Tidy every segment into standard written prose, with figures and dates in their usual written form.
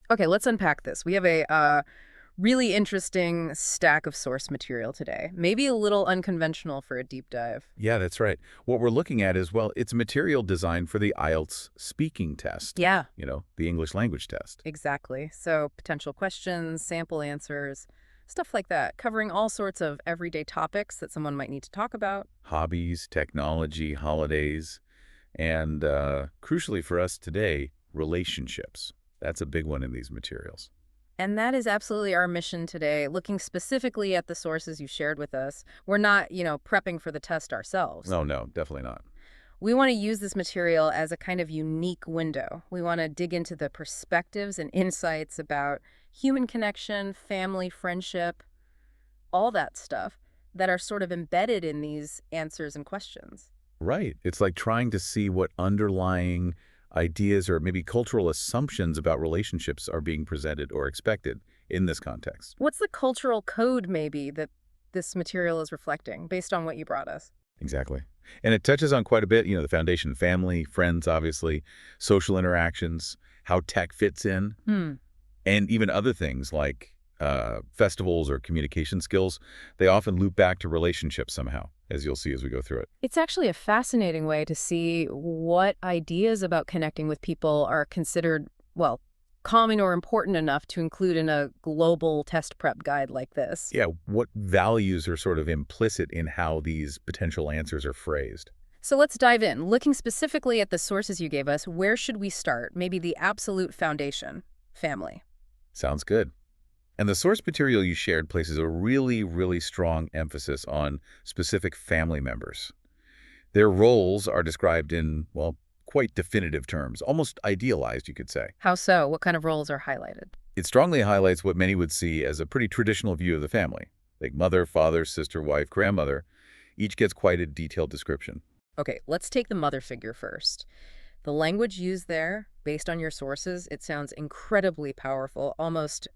Okay, let's unpack this. We have a really interesting stack of source material today. Maybe a little unconventional for a deep dive. Yeah, that's right. What we're looking at is, well, it's material designed for the IELTS speaking test, Yeah, the English language test. exactly. So potential questions, sample answers, stuff like that, covering all sorts of everyday topics that someone might need to talk about. Hobbies, technology, holidays, and crucially for us today, relationships. That's a big one in these materials. And that is absolutely our mission today, looking specifically at the sources you shared with us. We're not, prepping for the test ourselves. No, no, definitely not. We want to use this material as a kind of unique window. We want to dig into the perspectives and insights about human connection, family, friendship, all that stuff that are sort of embedded in these answers and questions. Right. It's like trying to see what underlying ideas or maybe cultural assumptions about relationships are being presented or expected in this context. What's the cultural code, maybe, that this material is reflecting based on what you brought us? Exactly. And it touches on quite a bit, the foundation, family, friends, obviously, social interactions, how tech fits in, Hmm. and even other things like festivals or communication skills. They often loop back to relationships somehow, as you'll see as we go through it. It's actually a fascinating way to see what ideas about connecting with people are considered, well, common or important enough to include in a global test prep guide like this. Yeah, what values are sort of implicit in how these potential answers are phrased? So let's dive in. Looking specifically at the sources you gave us, where should we start? Maybe the absolute foundation, family. Sounds good. And the source material you shared places a really, really strong emphasis on specific family members. Their roles are described in, well, quite definitive terms, almost idealized, you could say. How so? What kind of roles are highlighted? It strongly highlights what many would see as a pretty traditional view of the family, like mother, father, sister, wife, grandmother. Each gets quite a detailed description. Okay, let's take the mother figure first. The language used there, based on your sources, it sounds incredibly powerful, almost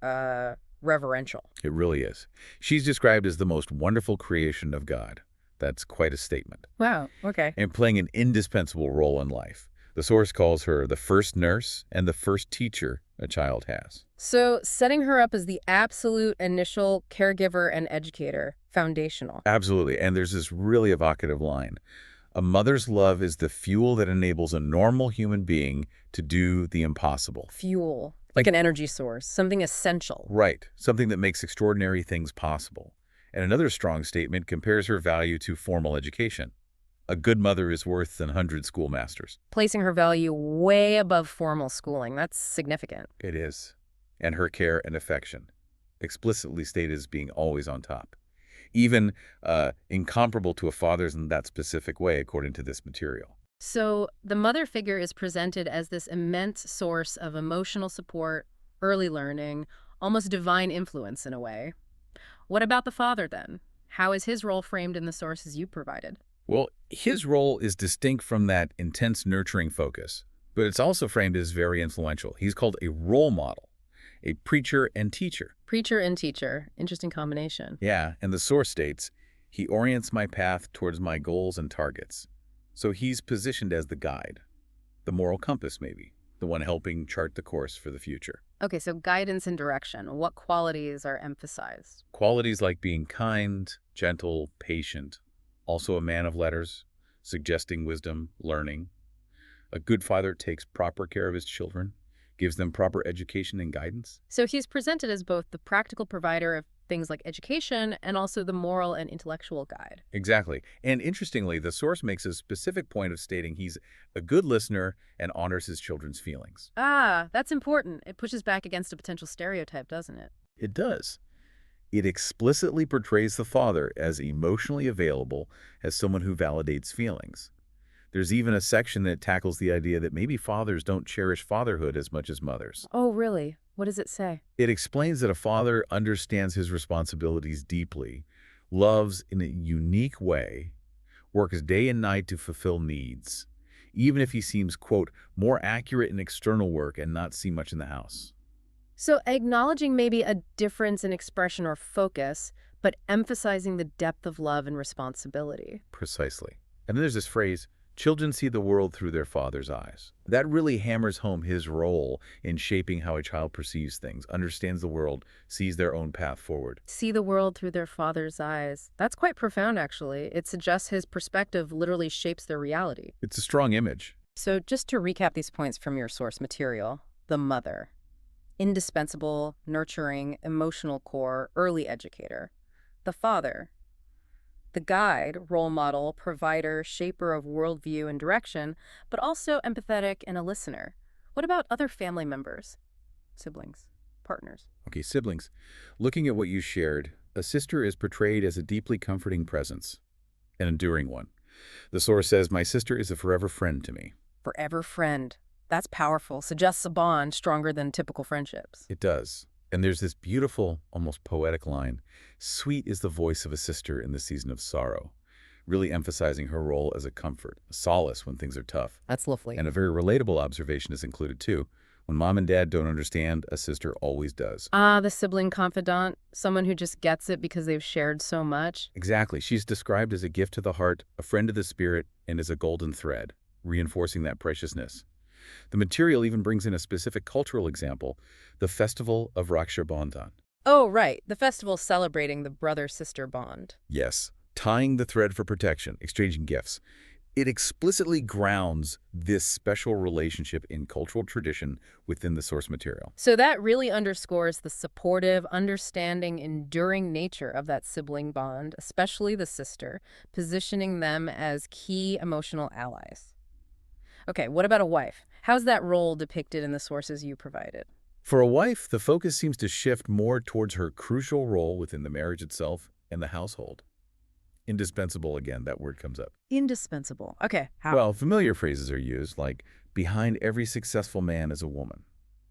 reverential. It really is. She's described as the most wonderful creation of God. That's quite a statement. Wow, okay. And playing an indispensable role in life. The source calls her the first nurse and the first teacher a child has. So setting her up as the absolute initial caregiver and educator, foundational. Absolutely. And there's this really evocative line. A mother's love is the fuel that enables a normal human being to do the impossible. Fuel, like an energy source, something essential. Right. Something that makes extraordinary things possible. And another strong statement compares her value to formal education. A good mother is worth than 100 schoolmasters. Placing her value way above formal schooling. That's significant. It is. And her care and affection, explicitly stated as being always on top. Even incomparable to a father's in that specific way, according to this material. So the mother figure is presented as this immense source of emotional support, early learning, almost divine influence in a way. What about the father, then? How is his role framed in the sources you provided? Well, his role is distinct from that intense nurturing focus, but it's also framed as very influential. He's called a role model, a preacher and teacher. Preacher and teacher. Interesting combination. Yeah, and the source states, he orients my path towards my goals and targets. So he's positioned as the guide, the moral compass maybe, the one helping chart the course for the future. Okay, so guidance and direction. What qualities are emphasized? Qualities like being kind, gentle, patient, also a man of letters, suggesting wisdom, learning. A good father takes proper care of his children, gives them proper education and guidance. So he's presented as both the practical provider of things like education and also the moral and intellectual guide. Exactly. And interestingly, the source makes a specific point of stating he's a good listener and honors his children's feelings. Ah, that's important. It pushes back against a potential stereotype, doesn't it? It does. It explicitly portrays the father as emotionally available, as someone who validates feelings. There's even a section that tackles the idea that maybe fathers don't cherish fatherhood as much as mothers. Oh, really? What does it say? It explains that a father understands his responsibilities deeply, loves in a unique way, works day and night to fulfill needs, even if he seems, quote, more accurate in external work and not see much in the house. So acknowledging maybe a difference in expression or focus, but emphasizing the depth of love and responsibility. Precisely. And then there's this phrase, Children see the world through their father's eyes. That really hammers home his role in shaping how a child perceives things, understands the world, sees their own path forward. See the world through their father's eyes. That's quite profound, actually. It suggests his perspective literally shapes their reality. It's a strong image. So just to recap these points from your source material, the mother, indispensable, nurturing, emotional core, early educator. The father, the guide, role model, provider, shaper of worldview and direction, but also empathetic and a listener. What about other family members, siblings, partners? Okay, siblings. Looking at what you shared, a sister is portrayed as a deeply comforting presence, an enduring one. The source says, "My sister is a forever friend to me." Forever friend. That's powerful. Suggests a bond stronger than typical friendships. It does. And there's this beautiful, almost poetic line, "Sweet is the voice of a sister in the season of sorrow," really emphasizing her role as a comfort, a solace when things are tough. That's lovely. And a very relatable observation is included too. When mom and dad don't understand, a sister always does. Ah, the sibling confidant, someone who just gets it because they've shared so much. Exactly. She's described as a gift to the heart, a friend to the spirit, and as a golden thread, reinforcing that preciousness. The material even brings in a specific cultural example, the festival of Raksha Bandhan. Oh, right. The festival celebrating the brother-sister bond. Yes, tying the thread for protection, exchanging gifts. It explicitly grounds this special relationship in cultural tradition within the source material. So that really underscores the supportive, understanding, enduring nature of that sibling bond, especially the sister, positioning them as key emotional allies. Okay, what about a wife? How's that role depicted in the sources you provided? For a wife, the focus seems to shift more towards her crucial role within the marriage itself and the household. Indispensable, again, that word comes up. Indispensable. Okay, how? Well, familiar phrases are used, like, "Behind every successful man is a woman,"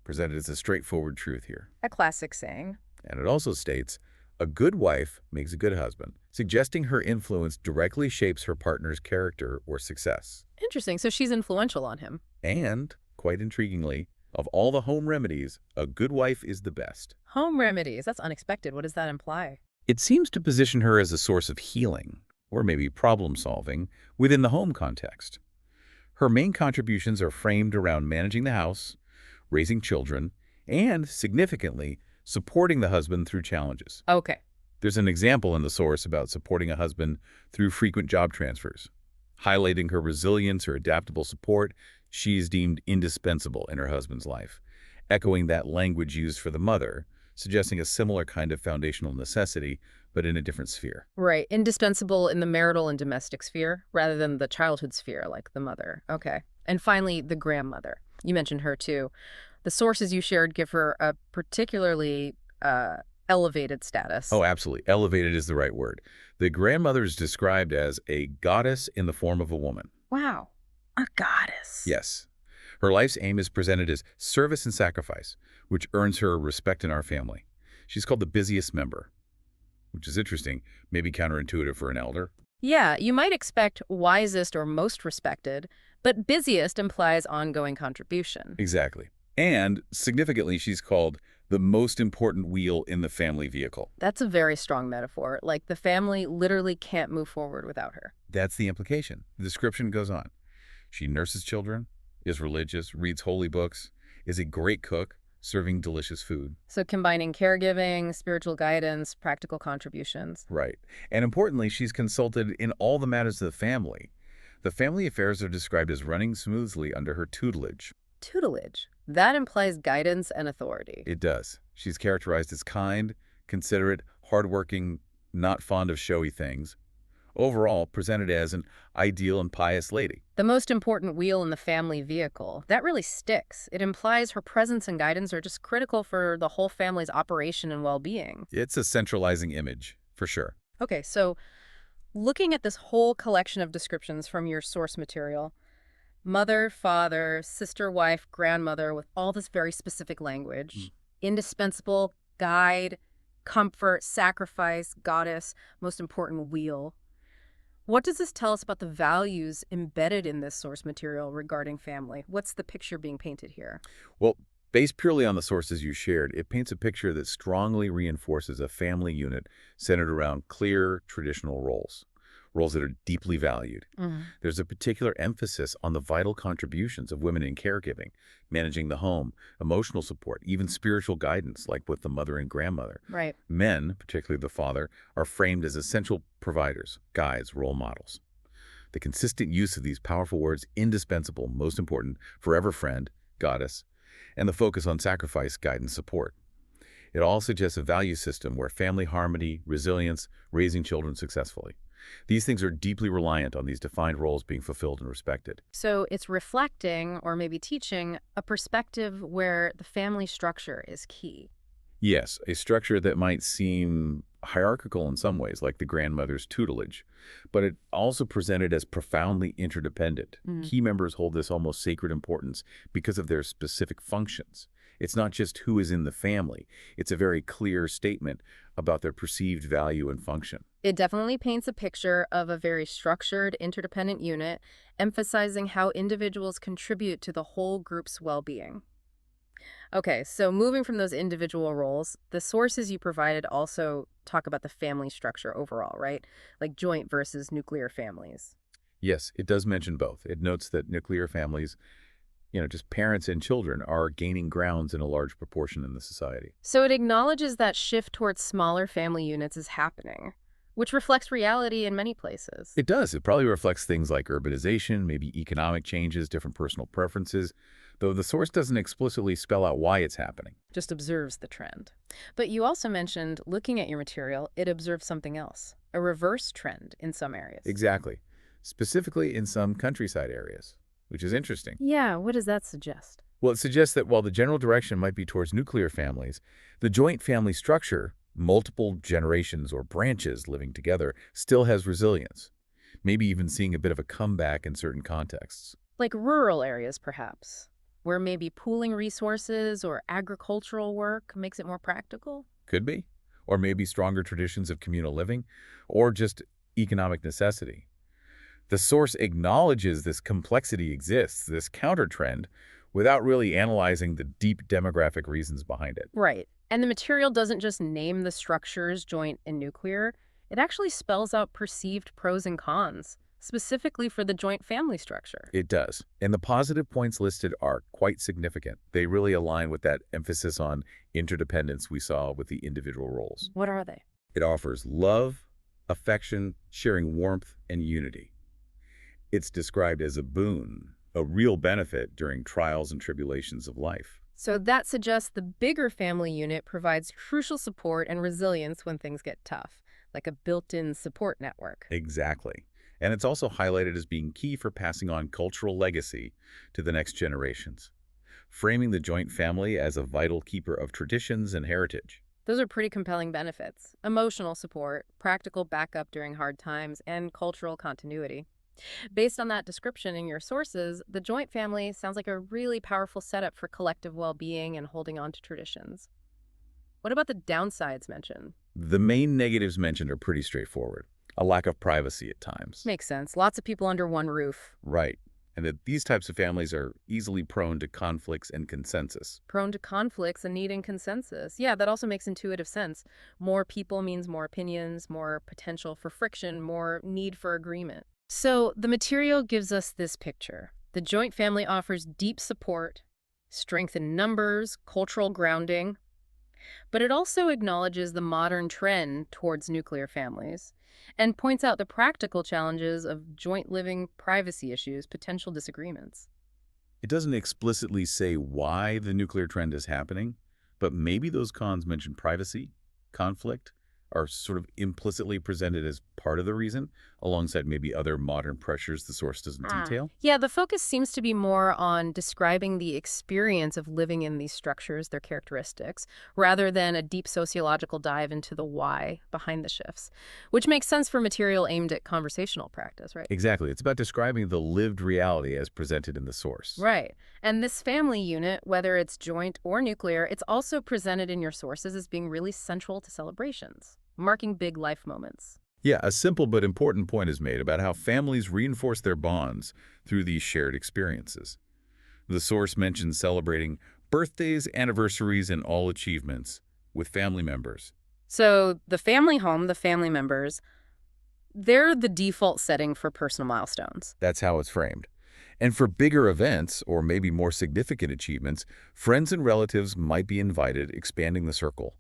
presented as a straightforward truth here. A classic saying. And it also states, "A good wife makes a good husband," suggesting her influence directly shapes her partner's character or success. Interesting. So she's influential on him. And, quite intriguingly, of all the home remedies, a good wife is the best. Home remedies. That's unexpected. What does that imply? It seems to position her as a source of healing, or maybe problem-solving, within the home context. Her main contributions are framed around managing the house, raising children, and, significantly, supporting the husband through challenges. Okay. There's an example in the source about supporting a husband through frequent job transfers. Highlighting her resilience or adaptable support, she is deemed indispensable in her husband's life, echoing that language used for the mother, suggesting a similar kind of foundational necessity, but in a different sphere. Right. Indispensable in the marital and domestic sphere rather than the childhood sphere like the mother. Okay. And finally, the grandmother. You mentioned her too. The sources you shared give her a particularly elevated status. Oh, absolutely. Elevated is the right word. The grandmother is described as a goddess in the form of a woman. Wow. A goddess. Yes. Her life's aim is presented as service and sacrifice, which earns her respect in our family. She's called the busiest member, which is interesting, maybe counterintuitive for an elder. Yeah, you might expect wisest or most respected, but busiest implies ongoing contribution. Exactly. And significantly, she's called the most important wheel in the family vehicle. That's a very strong metaphor. Like the family literally can't move forward without her. That's the implication. The description goes on. She nurses children, is religious, reads holy books, is a great cook, serving delicious food. So combining caregiving, spiritual guidance, practical contributions. Right. And importantly, she's consulted in all the matters of the family. The family affairs are described as running smoothly under her tutelage. Tutelage. That implies guidance and authority. It does. She's characterized as kind, considerate, hardworking, not fond of showy things. Overall, presented as an ideal and pious lady. The most important wheel in the family vehicle. That really sticks. It implies her presence and guidance are just critical for the whole family's operation and well-being. It's a centralizing image, for sure. Okay, so looking at this whole collection of descriptions from your source material, mother, father, sister, wife, grandmother, with all this very specific language, indispensable, guide, comfort, sacrifice, goddess, most important wheel. What does this tell us about the values embedded in this source material regarding family? What's the picture being painted here? Well, based purely on the sources you shared, it paints a picture that strongly reinforces a family unit centered around clear traditional roles. roles that are deeply valued. Mhm. There's a particular emphasis on the vital contributions of women in caregiving, managing the home, emotional support, even spiritual guidance, like with the mother and grandmother. Right. Men, particularly the father, are framed as essential providers, guides, role models. The consistent use of these powerful words, indispensable, most important, forever friend, goddess, and the focus on sacrifice, guidance, support. It all suggests a value system where family harmony, resilience, raising children successfully. These things are deeply reliant on these defined roles being fulfilled and respected. So it's reflecting or maybe teaching a perspective where the family structure is key. Yes, a structure that might seem hierarchical in some ways, like the grandmother's tutelage, but it also presented as profoundly interdependent. Mm. Key members hold this almost sacred importance because of their specific functions. It's not just who is in the family, it's a very clear statement about their perceived value and function. It definitely paints a picture of a very structured, interdependent unit, emphasizing how individuals contribute to the whole group's well-being. Okay, so moving from those individual roles, the sources you provided also talk about the family structure overall, right? Like joint versus nuclear families. Yes, it does mention both. It notes that nuclear families, just parents and children, are gaining grounds in a large proportion in the society. So it acknowledges that shift towards smaller family units is happening, which reflects reality in many places. It does. It probably reflects things like urbanization, maybe economic changes, different personal preferences, though the source doesn't explicitly spell out why it's happening. Just observes the trend. But you also mentioned looking at your material, it observes something else, a reverse trend in some areas. Exactly. Specifically in some countryside areas, which is interesting. Yeah, what does that suggest? Well, it suggests that while the general direction might be towards nuclear families, the joint family structure, multiple generations or branches living together, still has resilience, maybe even seeing a bit of a comeback in certain contexts. Like rural areas, perhaps, where maybe pooling resources or agricultural work makes it more practical? Could be. Or maybe stronger traditions of communal living, or just economic necessity. The source acknowledges this complexity exists, this counter trend, without really analyzing the deep demographic reasons behind it. Right. And the material doesn't just name the structures, joint and nuclear. It actually spells out perceived pros and cons, specifically for the joint family structure. It does. And the positive points listed are quite significant. They really align with that emphasis on interdependence we saw with the individual roles. What are they? It offers love, affection, sharing warmth, and unity. It's described as a boon, a real benefit during trials and tribulations of life. So that suggests the bigger family unit provides crucial support and resilience when things get tough, like a built-in support network. Exactly. And it's also highlighted as being key for passing on cultural legacy to the next generations, framing the joint family as a vital keeper of traditions and heritage. Those are pretty compelling benefits. Emotional support, practical backup during hard times, and cultural continuity. Based on that description in your sources, the joint family sounds like a really powerful setup for collective well-being and holding on to traditions. What about the downsides mentioned? The main negatives mentioned are pretty straightforward. A lack of privacy at times. Makes sense. Lots of people under one roof. Right. And that these types of families are easily prone to conflicts and consensus. Prone to conflicts and needing consensus. Yeah, that also makes intuitive sense. More people means more opinions, more potential for friction, more need for agreement. So the material gives us this picture. The joint family offers deep support, strength in numbers, cultural grounding, but it also acknowledges the modern trend towards nuclear families and points out the practical challenges of joint living, privacy issues, potential disagreements. It doesn't explicitly say why the nuclear trend is happening, but maybe those cons mentioned privacy, conflict, are sort of implicitly presented as part of the reason, alongside maybe other modern pressures the source doesn't detail. Yeah, the focus seems to be more on describing the experience of living in these structures, their characteristics, rather than a deep sociological dive into the why behind the shifts, which makes sense for material aimed at conversational practice, right? Exactly. It's about describing the lived reality as presented in the source. Right. And this family unit, whether it's joint or nuclear, it's also presented in your sources as being really central to celebrations, marking big life moments. Yeah, a simple but important point is made about how families reinforce their bonds through these shared experiences. The source mentions celebrating birthdays, anniversaries, and all achievements with family members. So the family home, the family members, They're the default setting for personal milestones. That's how it's framed. And for bigger events, or maybe more significant achievements, friends and relatives might be invited, expanding the circle.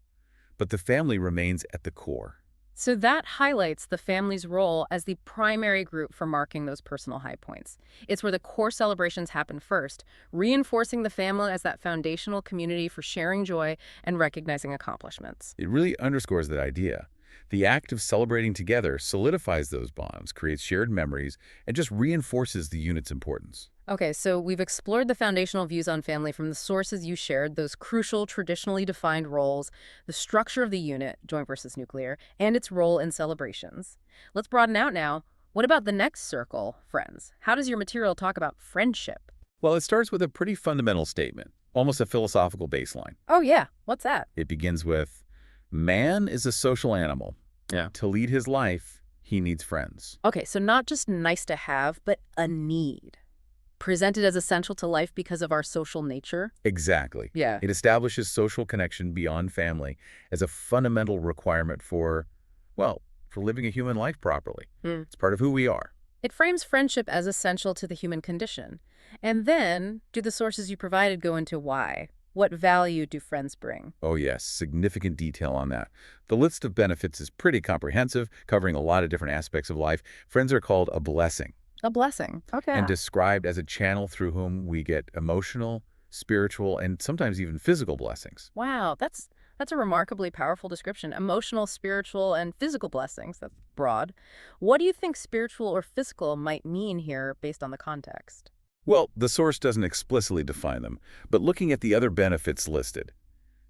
But the family remains at the core. So that highlights the family's role as the primary group for marking those personal high points. It's where the core celebrations happen first, reinforcing the family as that foundational community for sharing joy and recognizing accomplishments. It really underscores that idea. The act of celebrating together solidifies those bonds, creates shared memories, and just reinforces the unit's importance. Okay, so we've explored the foundational views on family from the sources you shared, those crucial, traditionally defined roles, the structure of the unit, joint versus nuclear, and its role in celebrations. Let's broaden out now. What about the next circle, friends? How does your material talk about friendship? Well, it starts with a pretty fundamental statement, almost a philosophical baseline. Oh, yeah. What's that? It begins with, man is a social animal. Yeah. To lead his life, he needs friends. Okay, so not just nice to have, but a need. Presented as essential to life because of our social nature? Exactly. Yeah. It establishes social connection beyond family as a fundamental requirement for, well, for living a human life properly. Hmm. It's part of who we are. It frames friendship as essential to the human condition. And then, do the sources you provided go into why? What value do friends bring? Oh yes, significant detail on that. The list of benefits is pretty comprehensive, covering a lot of different aspects of life. Friends are called a blessing A blessing. Okay. and described as a channel through whom we get emotional, spiritual, and sometimes even physical blessings. Wow, that's a remarkably powerful description. Emotional, spiritual, and physical blessings. That's broad. What do you think spiritual or physical might mean here based on the context? Well, the source doesn't explicitly define them, but looking at the other benefits listed,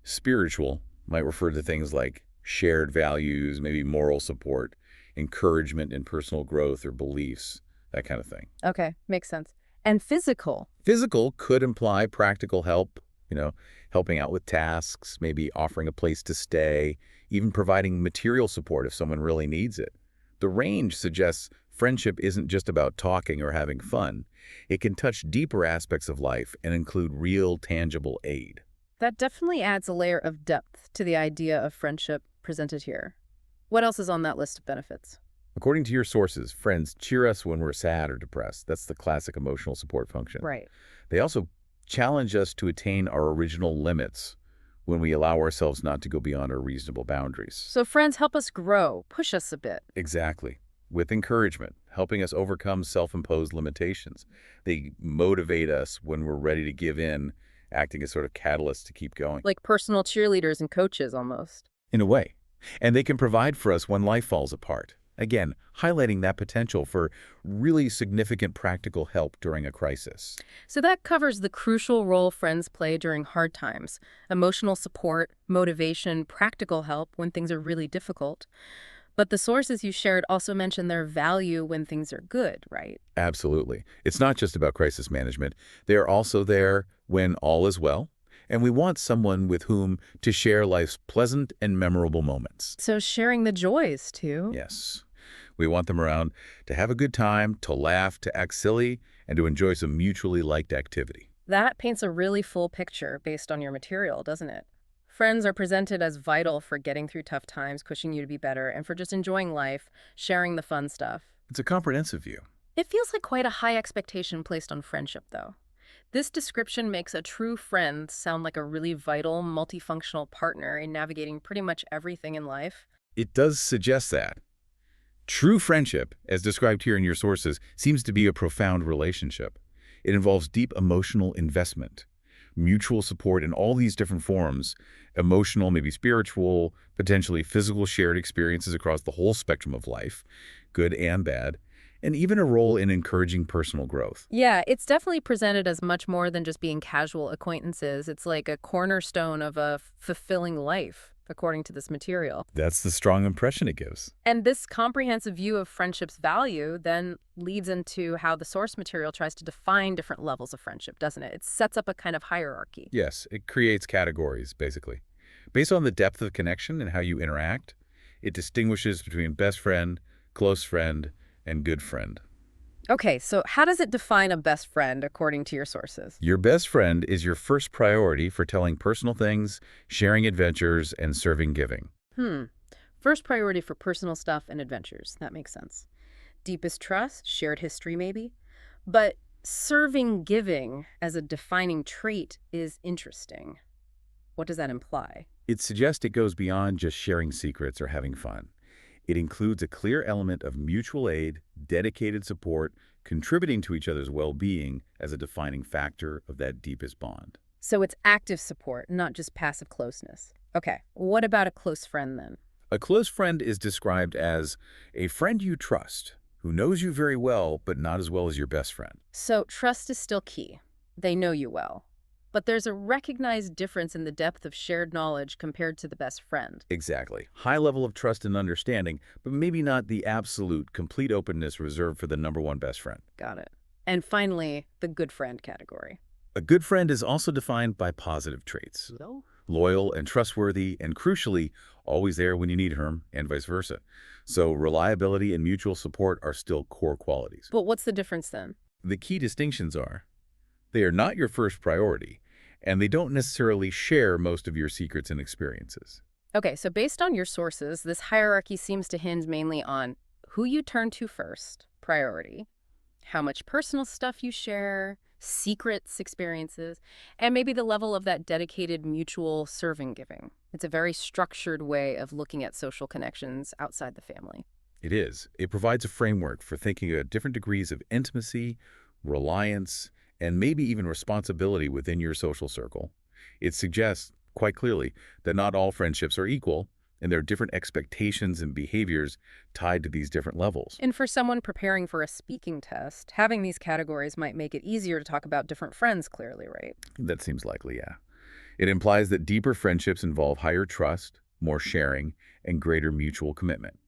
spiritual might refer to things like shared values, maybe moral support, encouragement in personal growth or beliefs, that kind of thing. Okay, makes sense. And physical. Physical could imply practical help, helping out with tasks, maybe offering a place to stay, even providing material support if someone really needs it. The range suggests friendship isn't just about talking or having fun. It can touch deeper aspects of life and include real, tangible aid. That definitely adds a layer of depth to the idea of friendship presented here. What else is on that list of benefits? According to your sources, friends cheer us when we're sad or depressed. That's the classic emotional support function. Right. They also challenge us to attain our original limits when we allow ourselves not to go beyond our reasonable boundaries. So friends help us grow, push us a bit. Exactly. With encouragement, helping us overcome self-imposed limitations. They motivate us when we're ready to give in, acting as sort of catalysts to keep going. Like personal cheerleaders and coaches almost. In a way. And they can provide for us when life falls apart. Again, highlighting that potential for really significant practical help during a crisis. So that covers the crucial role friends play during hard times. Emotional support, motivation, practical help when things are really difficult. But the sources you shared also mention their value when things are good, right? Absolutely. It's not just about crisis management. They are also there when all is well, and we want someone with whom to share life's pleasant and memorable moments. So sharing the joys, too. Yes. We want them around to have a good time, to laugh, to act silly, and to enjoy some mutually liked activity. That paints a really full picture based on your material, doesn't it? Friends are presented as vital for getting through tough times, pushing you to be better, and for just enjoying life, sharing the fun stuff. It's a comprehensive view. It feels like quite a high expectation placed on friendship, though. This description makes a true friend sound like a really vital, multifunctional partner in navigating pretty much everything in life. It does suggest that. True friendship, as described here in your sources, seems to be a profound relationship. It involves deep emotional investment, mutual support in all these different forms, emotional, maybe spiritual, potentially physical shared experiences across the whole spectrum of life, good and bad, and even a role in encouraging personal growth. Yeah, it's definitely presented as much more than just being casual acquaintances. It's like a cornerstone of a fulfilling life, according to this material. That's the strong impression it gives. And this comprehensive view of friendship's value then leads into how the source material tries to define different levels of friendship, doesn't it? It sets up a kind of hierarchy. Yes, it creates categories, basically. Based on the depth of connection and how you interact, it distinguishes between best friend, close friend, and good friend. Okay, so how does it define a best friend according to your sources? Your best friend is your first priority for telling personal things, sharing adventures, and serving giving. Hmm. First priority for personal stuff and adventures. That makes sense. Deepest trust, shared history maybe. But serving giving as a defining trait is interesting. What does that imply? It suggests it goes beyond just sharing secrets or having fun. It includes a clear element of mutual aid, dedicated support, contributing to each other's well-being as a defining factor of that deepest bond. So it's active support, not just passive closeness. Okay, what about a close friend then? A close friend is described as a friend you trust, who knows you very well, but not as well as your best friend. So trust is still key. They know you well. But there's a recognized difference in the depth of shared knowledge compared to the best friend. Exactly. High level of trust and understanding, but maybe not the absolute, complete openness reserved for the number one best friend. Got it. And finally, the good friend category. A good friend is also defined by positive traits. Loyal and trustworthy, and crucially, always there when you need her, and vice versa. So reliability and mutual support are still core qualities. But what's the difference then? The key distinctions are, they are not your first priority, and they don't necessarily share most of your secrets and experiences. Okay, so based on your sources, this hierarchy seems to hinge mainly on who you turn to first, priority, how much personal stuff you share, secrets, experiences, and maybe the level of that dedicated mutual serving giving. It's a very structured way of looking at social connections outside the family. It is. It provides a framework for thinking about different degrees of intimacy, reliance, and maybe even responsibility within your social circle. It suggests, quite clearly, that not all friendships are equal, and there are different expectations and behaviors tied to these different levels. And for someone preparing for a speaking test, having these categories might make it easier to talk about different friends clearly, right? That seems likely, yeah. It implies that deeper friendships involve higher trust, more sharing, and greater mutual commitment.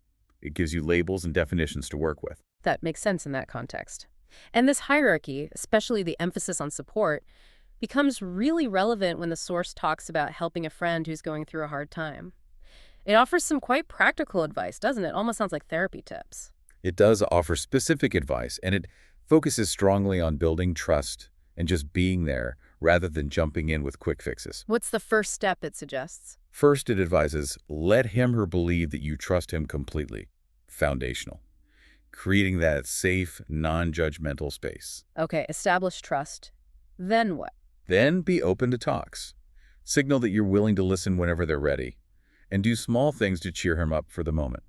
It gives you labels and definitions to work with. That makes sense in that context. And this hierarchy, especially the emphasis on support, becomes really relevant when the source talks about helping a friend who's going through a hard time. It offers some quite practical advice, doesn't it? Almost sounds like therapy tips. It does offer specific advice, and it focuses strongly on building trust and just being there rather than jumping in with quick fixes. What's the first step it suggests? First, it advises, let him or believe that you trust him completely. Foundational. Creating that safe, non-judgmental space. Okay, establish trust. Then what? Then be open to talks. Signal that you're willing to listen whenever they're ready. And do small things to cheer him up for the moment.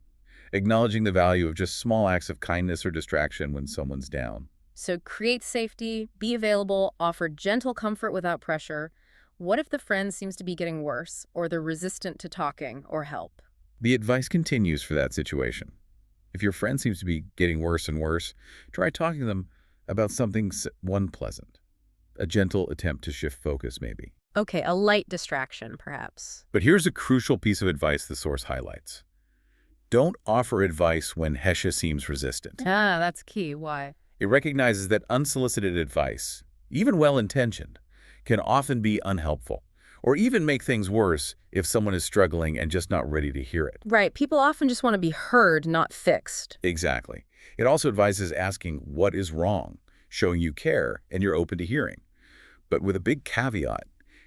Acknowledging the value of just small acts of kindness or distraction when someone's down. So create safety, be available, offer gentle comfort without pressure. What if the friend seems to be getting worse, or they're resistant to talking or help? The advice continues for that situation. If your friend seems to be getting worse and worse, try talking to them about something pleasant. A gentle attempt to shift focus, maybe. Okay, a light distraction, perhaps. But here's a crucial piece of advice the source highlights. Don't offer advice when Hesha seems resistant. Ah, that's key. Why? It recognizes that unsolicited advice, even well-intentioned, can often be unhelpful, or even make things worse if someone is struggling and just not ready to hear it. Right, people often just want to be heard, not fixed. Exactly. It also advises asking what is wrong, showing you care and you're open to hearing. But with a big caveat,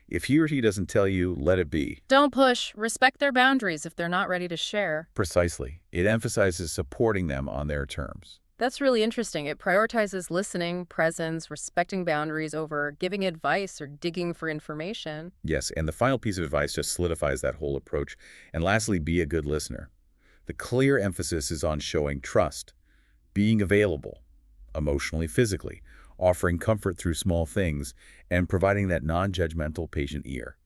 if he or she doesn't tell you, let it be. Don't push. Respect their boundaries if they're not ready to share. Precisely. It emphasizes supporting them on their terms. That's really interesting. It prioritizes listening, presence, respecting boundaries over giving advice or digging for information. Yes, and the final piece of advice just solidifies that whole approach. And lastly, be a good listener. The clear emphasis is on showing trust, being available, emotionally, physically, offering comfort through small things, and providing that non-judgmental patient ear,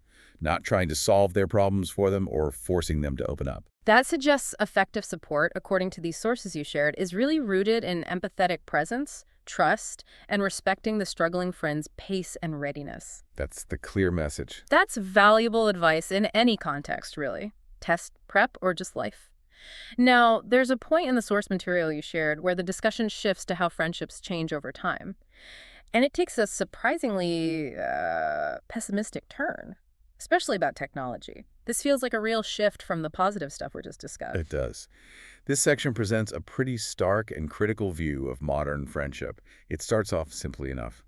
not trying to solve their problems for them or forcing them to open up. That suggests effective support, according to these sources you shared, is really rooted in empathetic presence, trust, and respecting the struggling friend's pace and readiness. That's the clear message. That's valuable advice in any context, really. Test, prep, or just life. Now, there's a point in the source material you shared where the discussion shifts to how friendships change over time. And it takes a surprisingly pessimistic turn, especially about technology. This feels like a real shift from the positive stuff we just discussed. It does. This section presents a pretty stark and critical view of modern friendship. It starts off simply enough.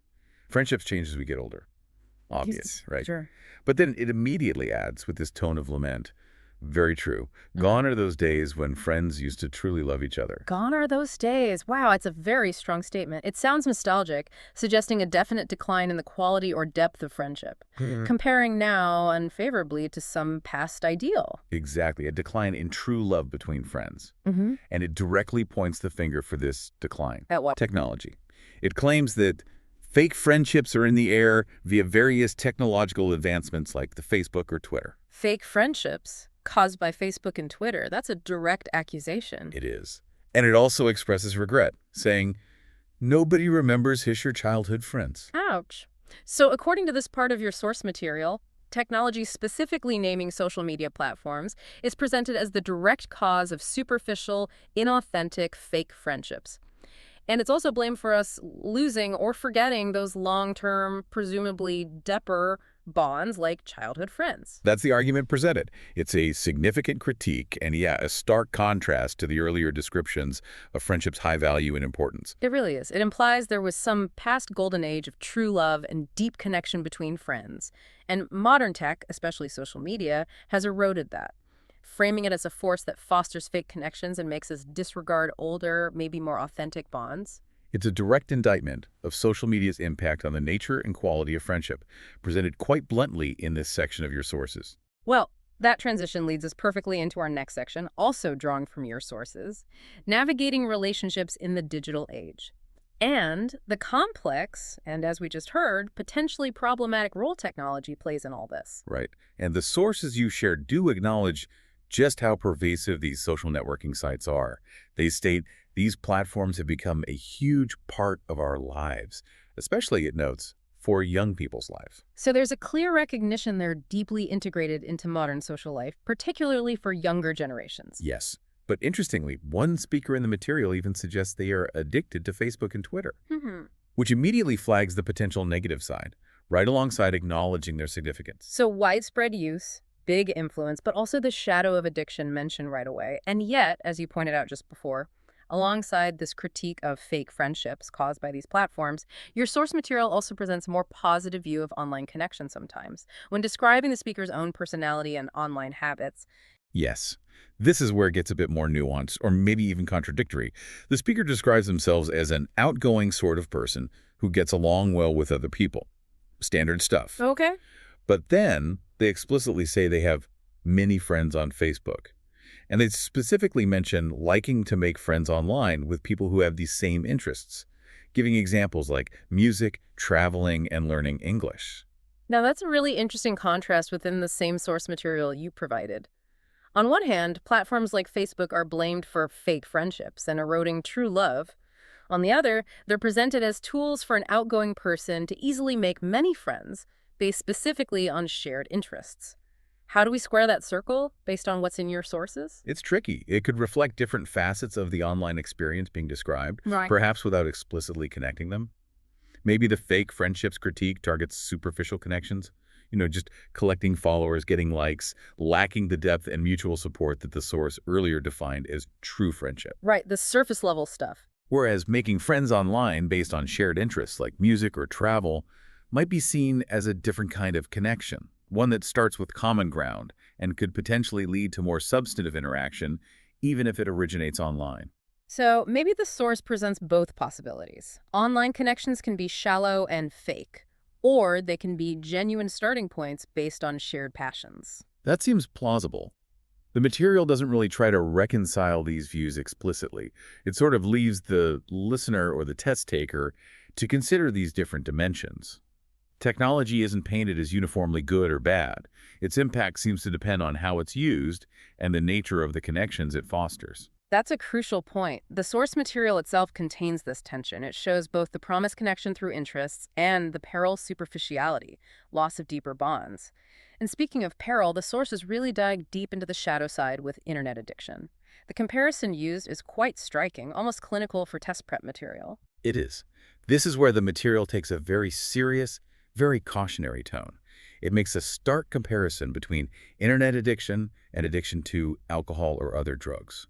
Friendships change as we get older. Obvious, right? Sure. But then it immediately adds, with this tone of lament, Very true. Gone are those days when friends used to truly love each other. Gone are those days. Wow, it's a very strong statement. It sounds nostalgic, suggesting a definite decline in the quality or depth of friendship, comparing now unfavorably to some past ideal. Exactly, a decline in true love between friends. Mm-hmm. And it directly points the finger for this decline. At what? Technology. It claims that fake friendships are in the air via various technological advancements like the Facebook or Twitter. Fake friendships caused by Facebook and Twitter. That's a direct accusation. It is. And it also expresses regret, saying, nobody remembers your childhood friends. Ouch. So according to this part of your source material, technology specifically naming social media platforms is presented as the direct cause of superficial, inauthentic, fake friendships. And it's also blamed for us losing or forgetting those long-term, presumably deeper bonds like childhood friends. That's the argument presented. It's a significant critique and, yeah, a stark contrast to the earlier descriptions of friendship's high value and importance. It really is. It implies there was some past golden age of true love and deep connection between friends. And modern tech, especially social media, has eroded that, framing it as a force that fosters fake connections and makes us disregard older, maybe more authentic bonds. It's a direct indictment of social media's impact on the nature and quality of friendship, presented quite bluntly in this section of your sources. Well, that transition leads us perfectly into our next section, also drawing from your sources, navigating relationships in the digital age. And the complex, and as we just heard, potentially problematic role technology plays in all this. Right. And the sources you shared do acknowledge just how pervasive these social networking sites are. They state these platforms have become a huge part of our lives, especially, it notes, for young people's lives. So there's a clear recognition they're deeply integrated into modern social life, particularly for younger generations. Yes. But interestingly, one speaker in the material even suggests they are addicted to Facebook and Twitter, which immediately flags the potential negative side, right alongside acknowledging their significance. So widespread use, big influence, but also the shadow of addiction mentioned right away. And yet, as you pointed out just before, alongside this critique of fake friendships caused by these platforms, your source material also presents a more positive view of online connection sometimes. When describing the speaker's own personality and online habits, Yes. This is where it gets a bit more nuanced, or maybe even contradictory. The speaker describes themselves as an outgoing sort of person who gets along well with other people. Standard stuff. okay, But then they explicitly say they have many friends on Facebook. And they specifically mention liking to make friends online with people who have these same interests, giving examples like music, traveling, and learning English. now that's a really interesting contrast within the same source material you provided. On one hand, platforms like Facebook are blamed for fake friendships and eroding true love. On the other, they're presented as tools for an outgoing person to easily make many friends based specifically on shared interests. How do we square that circle based on what's in your sources? It's tricky. It could reflect different facets of the online experience being described, Right. perhaps without explicitly connecting them. Maybe the fake friendships critique targets superficial connections, just collecting followers, getting likes, lacking the depth and mutual support that the source earlier defined as true friendship. Right, the surface level stuff. Whereas making friends online based on shared interests like music or travel might be seen as a different kind of connection, one that starts with common ground and could potentially lead to more substantive interaction, even if it originates online. So maybe the source presents both possibilities. Online connections can be shallow and fake, or they can be genuine starting points based on shared passions. That seems plausible. The material doesn't really try to reconcile these views explicitly. It sort of leaves the listener or the test taker to consider these different dimensions. Technology isn't painted as uniformly good or bad. Its impact seems to depend on how it's used and the nature of the connections it fosters. That's a crucial point. The source material itself contains this tension. It shows both the promised connection through interests and the peril superficiality, loss of deeper bonds. And speaking of peril, the sources really dive deep into the shadow side with internet addiction. The comparison used is quite striking, almost clinical for test prep material. It is. This is where the material takes a very serious, very cautionary tone. It makes a stark comparison between internet addiction and addiction to alcohol or other drugs.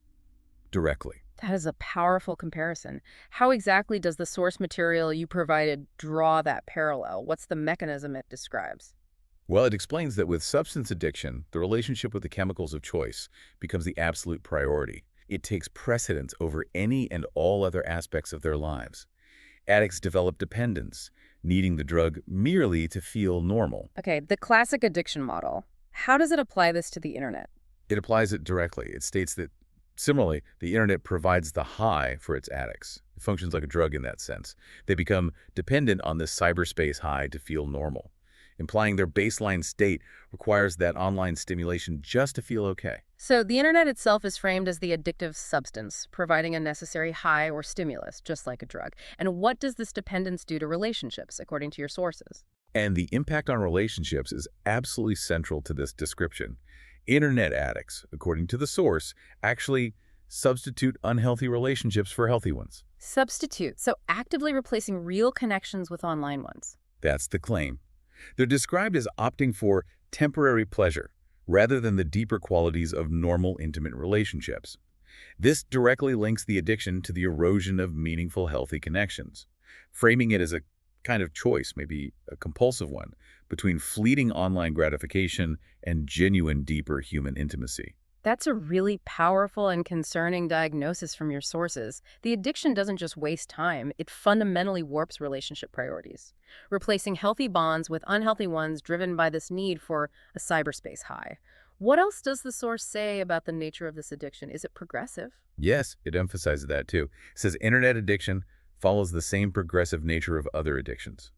Directly. That is a powerful comparison. How exactly does the source material you provided draw that parallel? What's the mechanism it describes? Well, it explains that with substance addiction, the relationship with the chemicals of choice becomes the absolute priority. It takes precedence over any and all other aspects of their lives. Addicts develop dependence, needing the drug merely to feel normal. Okay, the classic addiction model. How does it apply this to the internet? It applies it directly. It states that, similarly, the internet provides the high for its addicts. It functions like a drug in that sense. They become dependent on this cyberspace high to feel normal, implying their baseline state requires that online stimulation just to feel okay. So the internet itself is framed as the addictive substance, providing a necessary high or stimulus, just like a drug. And what does this dependence do to relationships, according to your sources? And the impact on relationships is absolutely central to this description. Internet addicts, according to the source, actually substitute unhealthy relationships for healthy ones. Substitute, so actively replacing real connections with online ones. That's the claim. They're described as opting for temporary pleasure rather than the deeper qualities of normal intimate relationships. This directly links the addiction to the erosion of meaningful, healthy connections, framing it as a kind of choice, maybe a compulsive one, between fleeting online gratification and genuine, deeper human intimacy. That's a really powerful and concerning diagnosis from your sources. The addiction doesn't just waste time, it fundamentally warps relationship priorities, replacing healthy bonds with unhealthy ones driven by this need for a cyberspace high. What else does the source say about the nature of this addiction? Is it progressive? Yes, it emphasizes that too. It says internet addiction follows the same progressive nature of other addictions.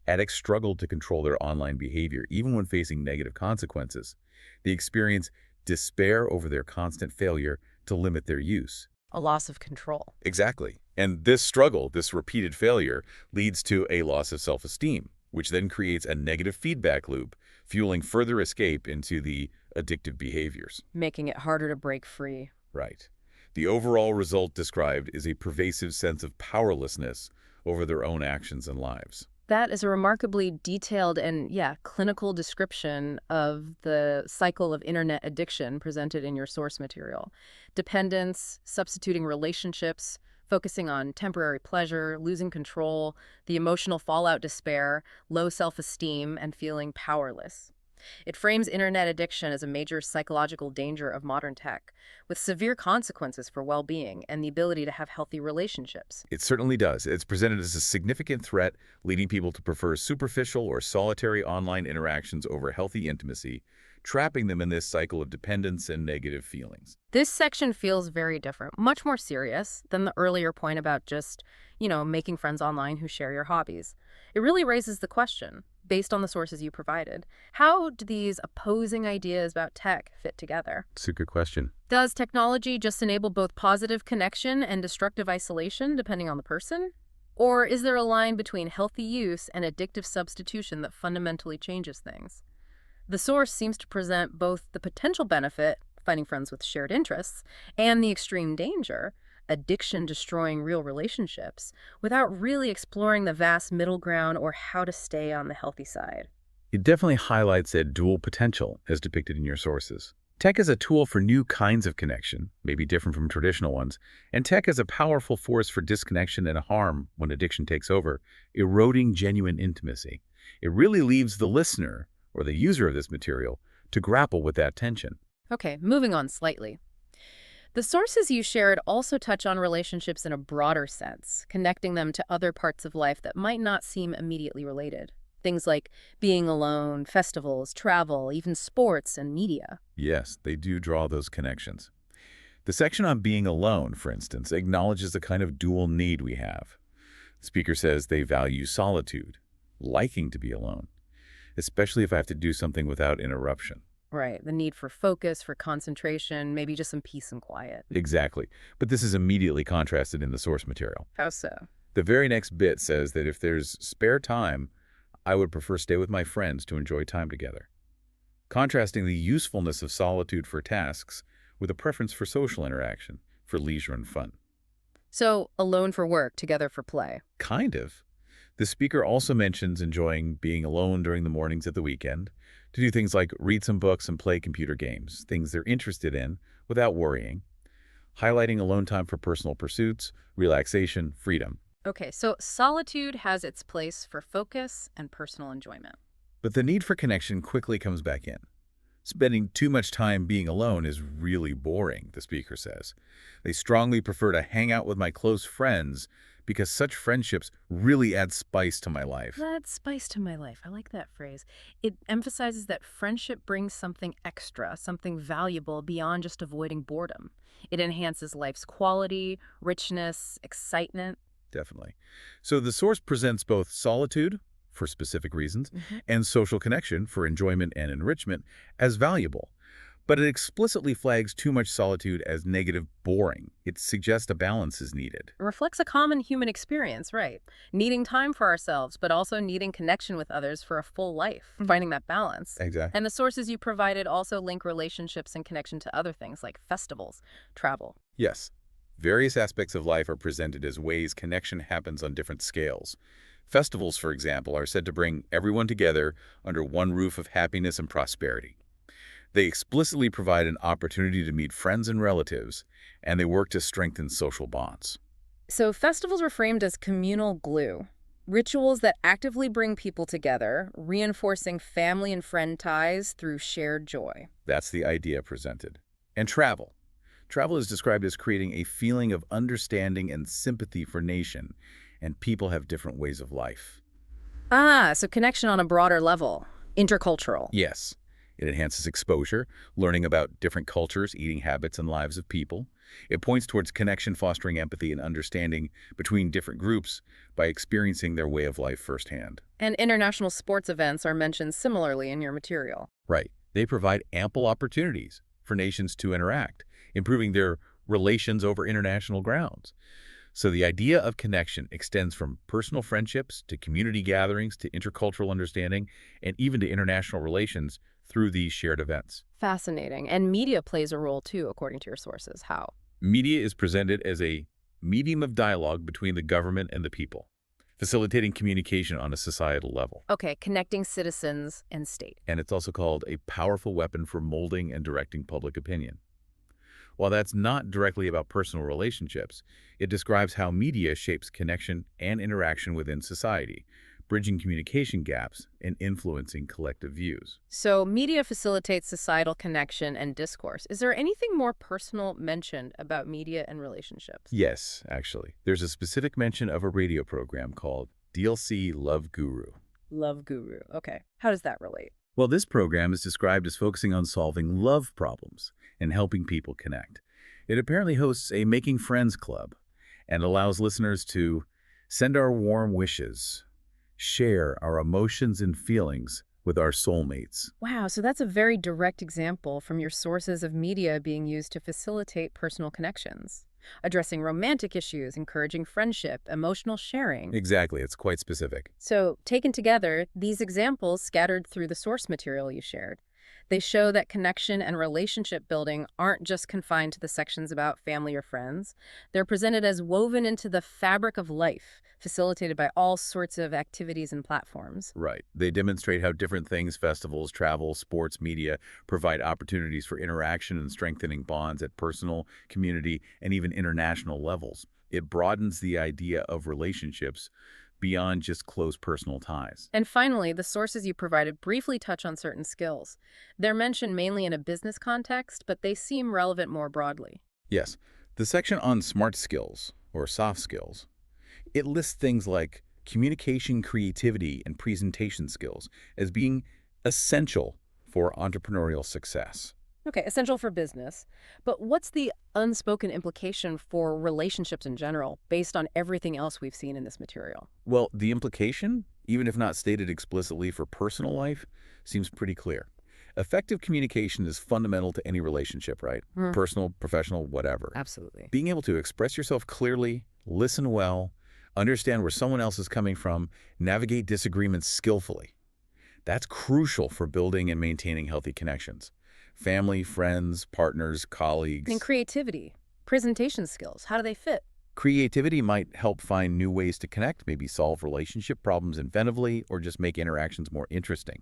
Addicts struggle to control their online behavior even when facing negative consequences. They experience despair over their constant failure to limit their use. A loss of control. Exactly. And this struggle, this repeated failure, leads to a loss of self-esteem, which then creates a negative feedback loop, fueling further escape into the addictive behaviors. Making it harder to break free. Right. The overall result described is a pervasive sense of powerlessness over their own actions and lives. That is a remarkably detailed and, yeah, clinical description of the cycle of internet addiction presented in your source material. Dependence, substituting relationships, focusing on temporary pleasure, losing control, the emotional fallout, despair, low self-esteem, and feeling powerless. It frames internet addiction as a major psychological danger of modern tech, with severe consequences for well-being and the ability to have healthy relationships. It certainly does. It's presented as a significant threat, leading people to prefer superficial or solitary online interactions over healthy intimacy, trapping them in this cycle of dependence and negative feelings. This section feels very different, much more serious than the earlier point about just, making friends online who share your hobbies. It really raises the question, based on the sources you provided, how do these opposing ideas about tech fit together? It's a good question. Does technology just enable both positive connection and destructive isolation, depending on the person? Or is there a line between healthy use and addictive substitution that fundamentally changes things? The source seems to present both the potential benefit, finding friends with shared interests, and the extreme danger, addiction destroying real relationships, without really exploring the vast middle ground or how to stay on the healthy side. It definitely highlights that dual potential as depicted in your sources. Tech is a tool for new kinds of connection, maybe different from traditional ones, and tech is a powerful force for disconnection and harm when addiction takes over, eroding genuine intimacy. It really leaves the listener, or the user of this material, to grapple with that tension. Okay, moving on slightly. The sources you shared also touch on relationships in a broader sense, connecting them to other parts of life that might not seem immediately related. Things like being alone, festivals, travel, even sports and media. Yes, they do draw those connections. The section on being alone, for instance, acknowledges the kind of dual need we have. The speaker says they value solitude, liking to be alone, especially if I have to do something without interruption. Right, the need for focus, for concentration, maybe just some peace and quiet. Exactly. But this is immediately contrasted in the source material. How so? The very next bit says that if there's spare time, I would prefer stay with my friends to enjoy time together, contrasting the usefulness of solitude for tasks with a preference for social interaction, for leisure and fun. So, alone for work, together for play. Kind of. The speaker also mentions enjoying being alone during the mornings at the weekend, to do things like read some books and play computer games, things they're interested in without worrying, highlighting alone time for personal pursuits, relaxation, freedom. Okay, so solitude has its place for focus and personal enjoyment. But the need for connection quickly comes back in. Spending too much time being alone is really boring, the speaker says. They strongly prefer to hang out with my close friends because such friendships really add spice to my life. Add spice to my life. I like that phrase. It emphasizes that friendship brings something extra, something valuable beyond just avoiding boredom. It enhances life's quality, richness, excitement. Definitely. So the source presents both solitude, for specific reasons, Mhm. and social connection for enjoyment and enrichment as valuable. But it explicitly flags too much solitude as negative boring. It suggests a balance is needed. Reflects a common human experience, right? Needing time for ourselves, but also needing connection with others for a full life, finding that balance. Exactly. And the sources you provided also link relationships and connection to other things like festivals, travel. Yes. Various aspects of life are presented as ways connection happens on different scales. Festivals, for example, are said to bring everyone together under one roof of happiness and prosperity. They explicitly provide an opportunity to meet friends and relatives, and they work to strengthen social bonds. So festivals were framed as communal glue, rituals that actively bring people together, reinforcing family and friend ties through shared joy. That's the idea presented. And travel. Travel is described as creating a feeling of understanding and sympathy for nation, and people have different ways of life. Ah, so connection on a broader level, intercultural. Yes, it enhances exposure, learning about different cultures, eating habits, and lives of people. It points towards connection, fostering empathy and understanding between different groups by experiencing their way of life firsthand. And international sports events are mentioned similarly in your material. Right. They provide ample opportunities for nations to interact, improving their relations over international grounds. So the idea of connection extends from personal friendships to community gatherings to intercultural understanding and even to international relations through these shared events. Fascinating. And media plays a role too, according to your sources. How? Media is presented as a medium of dialogue between the government and the people, facilitating communication on a societal level. Okay, connecting citizens and state. And it's also called a powerful weapon for molding and directing public opinion. While that's not directly about personal relationships, it describes how media shapes connection and interaction within society, bridging communication gaps and influencing collective views. So media facilitates societal connection and discourse. Is there anything more personal mentioned about media and relationships? Yes, actually. There's a specific mention of a radio program called DLC Love Guru. Love guru. Okay. How does that relate? Well, this program is described as focusing on solving love problems and helping people connect. It apparently hosts a Making Friends Club and allows listeners to send our warm wishes, share our emotions and feelings with our soulmates. Wow, so that's a very direct example from your sources of media being used to facilitate personal connections, addressing romantic issues, encouraging friendship, emotional sharing. Exactly, it's quite specific. So, taken together, these examples scattered through the source material you shared, they show that connection and relationship building aren't just confined to the sections about family or friends. They're presented as woven into the fabric of life, facilitated by all sorts of activities and platforms. Right. They demonstrate how different things, festivals, travel, sports, media, provide opportunities for interaction and strengthening bonds at personal, community, and even international levels. It broadens the idea of relationships beyond just close personal ties. And finally, the sources you provided briefly touch on certain skills. They're mentioned mainly in a business context, but they seem relevant more broadly. Yes, the section on smart skills, or soft skills, it lists things like communication, creativity, and presentation skills as being essential for entrepreneurial success. Okay, essential for business. But what's the unspoken implication for relationships in general, based on everything else we've seen in this material? Well, the implication, even if not stated explicitly for personal life, seems pretty clear. Effective communication is fundamental to any relationship, right? Hmm. Personal, professional, whatever. Absolutely. Being able to express yourself clearly, listen well, understand where someone else is coming from, navigate disagreements skillfully. That's crucial for building and maintaining healthy connections. Family, friends, partners, colleagues. And creativity, presentation skills, how do they fit? Creativity might help find new ways to connect, maybe solve relationship problems inventively, or just make interactions more interesting.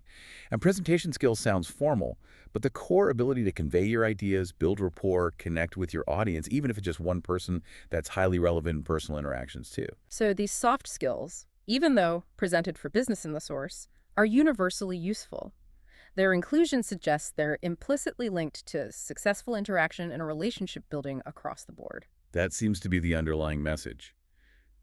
And presentation skills sounds formal, but the core ability to convey your ideas, build rapport, connect with your audience, even if it's just one person, that's highly relevant in personal interactions too. So these soft skills, even though presented for business in the source, are universally useful. Their inclusion suggests they're implicitly linked to successful interaction and a relationship building across the board. That seems to be the underlying message.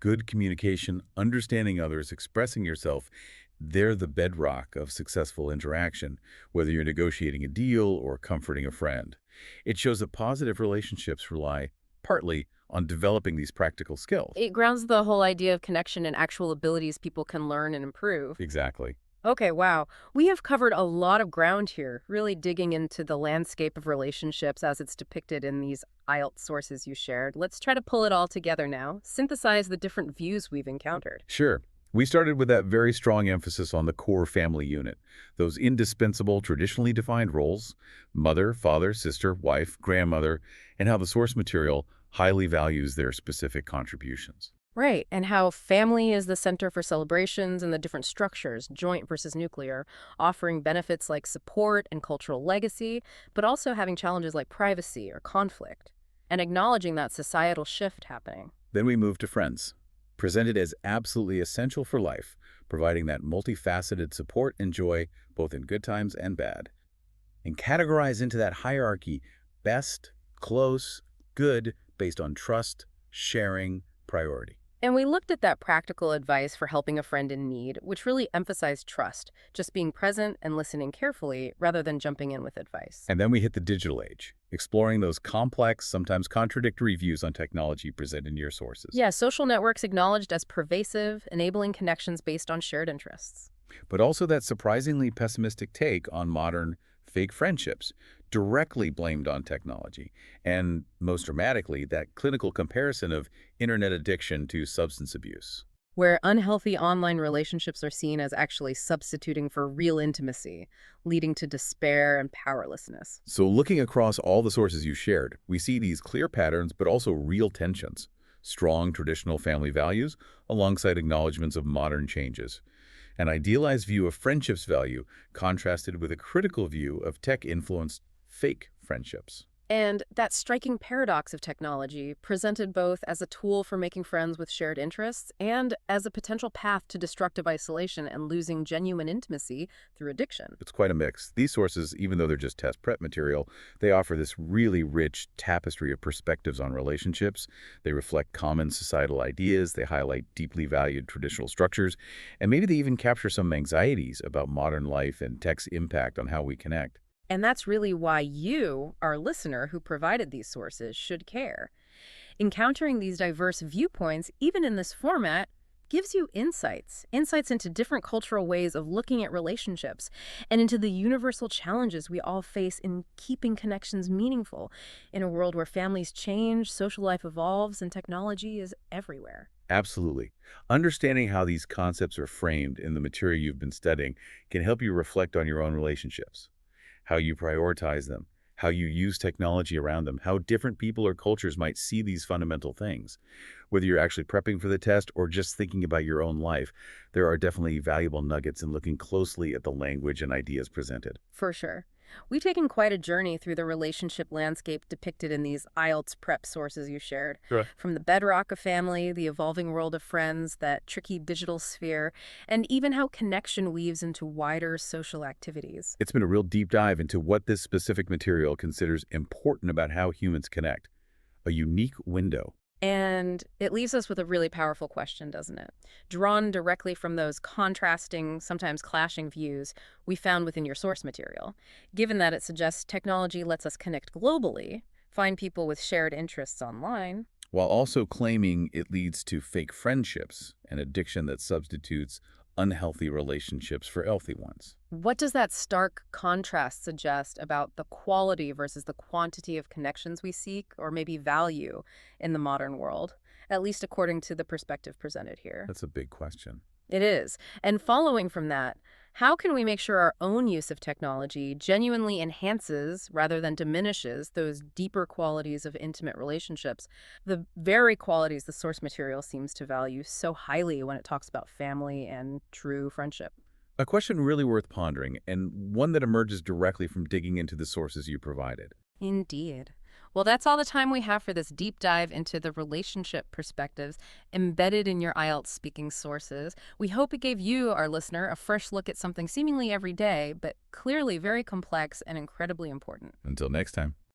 Good communication, understanding others, expressing yourself, they're the bedrock of successful interaction, whether you're negotiating a deal or comforting a friend. It shows that positive relationships rely partly on developing these practical skills. It grounds the whole idea of connection and actual abilities people can learn and improve. Exactly. Okay, wow. We have covered a lot of ground here, really digging into the landscape of relationships as it's depicted in these IELTS sources you shared. Let's try to pull it all together now, synthesize the different views we've encountered. Sure. We started with that very strong emphasis on the core family unit, those indispensable, traditionally defined roles, mother, father, sister, wife, grandmother, and how the source material highly values their specific contributions. Right, and how family is the center for celebrations and the different structures, joint versus nuclear, offering benefits like support and cultural legacy, but also having challenges like privacy or conflict, and acknowledging that societal shift happening. Then we moved to friends, presented as absolutely essential for life, providing that multifaceted support and joy both in good times and bad. And categorized into that hierarchy, best, close, good, based on trust, sharing, priority. And we looked at that practical advice for helping a friend in need, which really emphasized trust, just being present and listening carefully rather than jumping in with advice. And then we hit the digital age, exploring those complex, sometimes contradictory views on technology presented in your sources. Yeah, social networks acknowledged as pervasive, enabling connections based on shared interests. But also that surprisingly pessimistic take on modern fake friendships, directly blamed on technology, and most dramatically, that clinical comparison of internet addiction to substance abuse. Where unhealthy online relationships are seen as actually substituting for real intimacy, leading to despair and powerlessness. So looking across all the sources you shared, we see these clear patterns, but also real tensions. Strong traditional family values alongside acknowledgments of modern changes. An idealized view of friendship's value contrasted with a critical view of tech-influenced fake friendships. And that striking paradox of technology, presented both as a tool for making friends with shared interests and as a potential path to destructive isolation and losing genuine intimacy through addiction. It's quite a mix. These sources, even though they're just test prep material, they offer this really rich tapestry of perspectives on relationships. They reflect common societal ideas, they highlight deeply valued traditional structures, and maybe they even capture some anxieties about modern life and tech's impact on how we connect. And that's really why you, our listener who provided these sources, should care. Encountering these diverse viewpoints, even in this format, gives you insights into different cultural ways of looking at relationships and into the universal challenges we all face in keeping connections meaningful in a world where families change, social life evolves, and technology is everywhere. Absolutely. Understanding how these concepts are framed in the material you've been studying can help you reflect on your own relationships, how you prioritize them, how you use technology around them, how different people or cultures might see these fundamental things. Whether you're actually prepping for the test or just thinking about your own life, there are definitely valuable nuggets in looking closely at the language and ideas presented. For sure. We've taken quite a journey through the relationship landscape depicted in these IELTS prep sources you shared. Sure. From the bedrock of family, the evolving world of friends, that tricky digital sphere, and even how connection weaves into wider social activities. It's been a real deep dive into what this specific material considers important about how humans connect. A unique window. And it leaves us with a really powerful question, doesn't it? Drawn directly from those contrasting, sometimes clashing views we found within your source material. Given that it suggests technology lets us connect globally, find people with shared interests online. While also claiming it leads to fake friendships, an addiction that substitutes unhealthy relationships for healthy ones. What does that stark contrast suggest about the quality versus the quantity of connections we seek or maybe value in the modern world, at least according to the perspective presented here? That's a big question. It is. And following from that, how can we make sure our own use of technology genuinely enhances rather than diminishes those deeper qualities of intimate relationships, the very qualities the source material seems to value so highly when it talks about family and true friendship? A question really worth pondering, and one that emerges directly from digging into the sources you provided. Indeed. Well, that's all the time we have for this deep dive into the relationship perspectives embedded in your IELTS speaking sources. We hope it gave you, our listener, a fresh look at something seemingly everyday, but clearly very complex and incredibly important. Until next time.